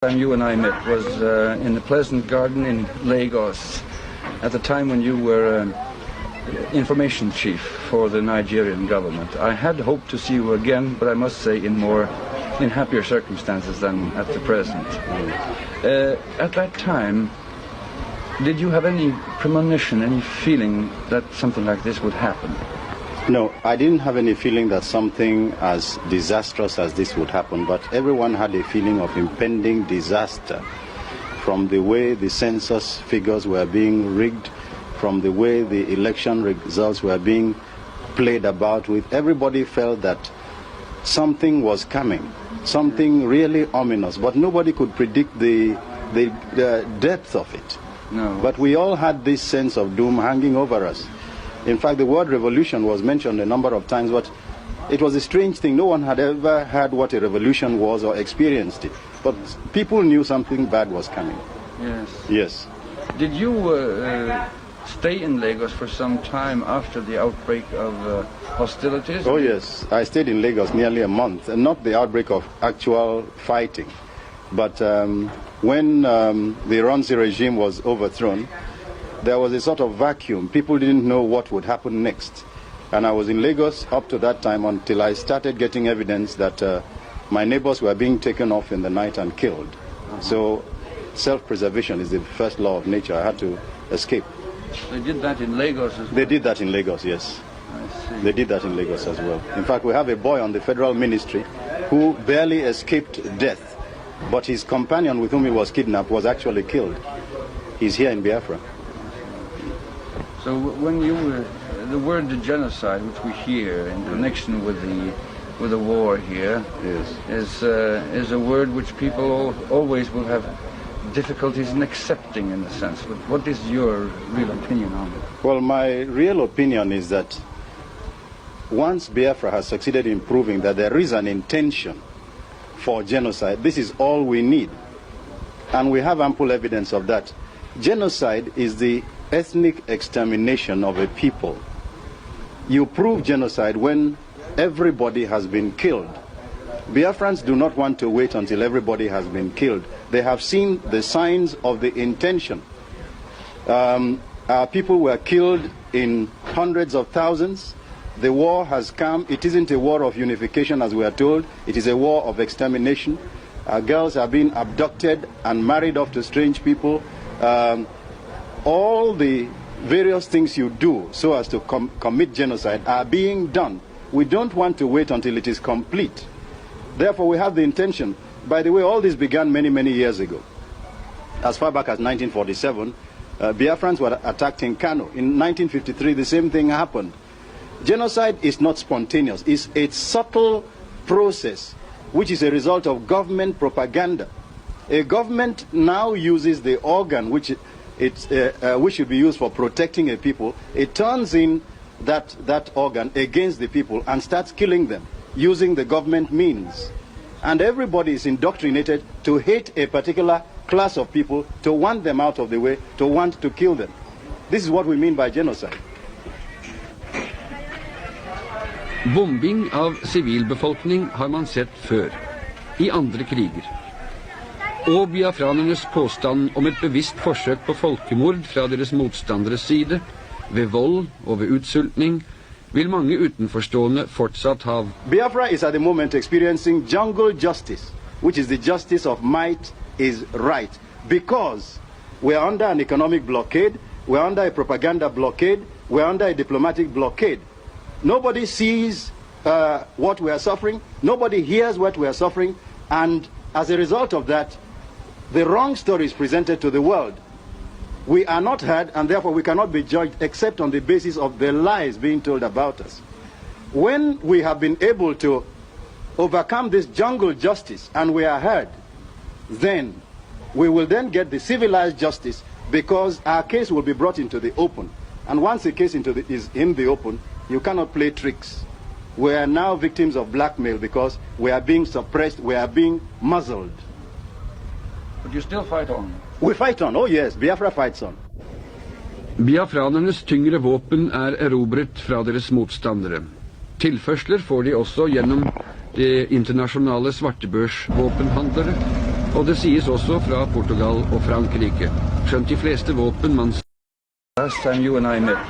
time you and I met was in the Pleasant Garden in Lagos, at the time when you were information chief for the Nigerian government. I had hoped to see you again, but I must say in happier circumstances than at the present. At that time, did you have any premonition, any feeling that something like this would happen? No, I didn't have any feeling that something as disastrous as this would happen, but everyone had a feeling of impending disaster from the way the census figures were being rigged, from the way the election results were being played about with. Everybody felt that something was coming, something really ominous, but nobody could predict the depth of it. No. But we all had this sense of doom hanging over us. In fact, the word revolution was mentioned a number of times, but it was a strange thing. No one had ever heard what a revolution was or experienced it. But people knew something bad was coming. Yes. Yes. Did you stay in Lagos for some time after the outbreak of hostilities? Oh, yes. I stayed in Lagos nearly a month, and not the outbreak of actual fighting. But when the Ronzi regime was overthrown, there was a sort of vacuum. People didn't know what would happen next. And I was in Lagos up to that time until I started getting evidence that my neighbors were being taken off in the night and killed. So self-preservation is the first law of nature. I had to escape. They did that in Lagos as well? They did that in Lagos, yes. I see. They did that in Lagos as well. In fact, we have a boy on the federal ministry who barely escaped death, but his companion with whom he was kidnapped was actually killed. He's here in Biafra. So when the word genocide, which we hear in connection with the war here, yes, is a word which people always will have difficulties in accepting, in a sense. But what is your real opinion on it? Well, my real opinion is that once Biafra has succeeded in proving that there is an intention for genocide, this is all we need. And we have ample evidence of that. Genocide is the ethnic extermination of a people. You prove genocide when everybody has been killed. Biafrans do not want to wait until everybody has been killed. They have seen the signs of the intention. Our people were killed in hundreds of thousands. The war has come. It isn't a war of unification, as we are told. It is a war of extermination. Our girls are being abducted and married off to strange people. All the various things you do so as to commit genocide are being done. We don't want to wait until it is complete. Therefore, we have the intention. By the way, all this began many, many years ago. As far back as 1947, Biafrans were attacked in Kano. In 1953, the same thing happened. Genocide is not spontaneous. It's a subtle process, which is a result of government propaganda. A government now uses the organ which should be used for protecting a people. It turns in that organ against the people and starts killing them using the government means. And everybody is indoctrinated to hate a particular class of people, to want them out of the way, to want to kill them. This is what we mean by genocide. Bombing av sivilbefolkning har man sett før, i andre kriger. Og biafranernes påstand om et bevisst forsøk på folkemord fra deres motstanderes side, ved vold og ved utsultning, vil mange utenforstående fortsatt ha. Biafra is at the moment experiencing jungle justice, which is the justice of might is right, because we are under an economic blockade, we are under a propaganda blockade, we are under a diplomatic blockade. Nobody sees what we are suffering, nobody hears what we are suffering, and as a result of that, the wrong story is presented to the world. We are not heard, and therefore we cannot be judged except on the basis of the lies being told about us. When we have been able to overcome this jungle justice and we are heard, then we will then get the civilized justice, because our case will be brought into the open. And once the case is in the open, you cannot play tricks. We are now victims of blackmail because we are being suppressed, we are being muzzled. But you still fight on? We fight on, oh yes, Biafra fights on. Biafranernes tyngre våpen erobret fra deres motstandere. Tilførsler får de også gjennom det internasjonale svartebørsvåpenhandlere Og det sies også fra Portugal og Frankrike, skjønt de fleste våpen man Last time you and I met,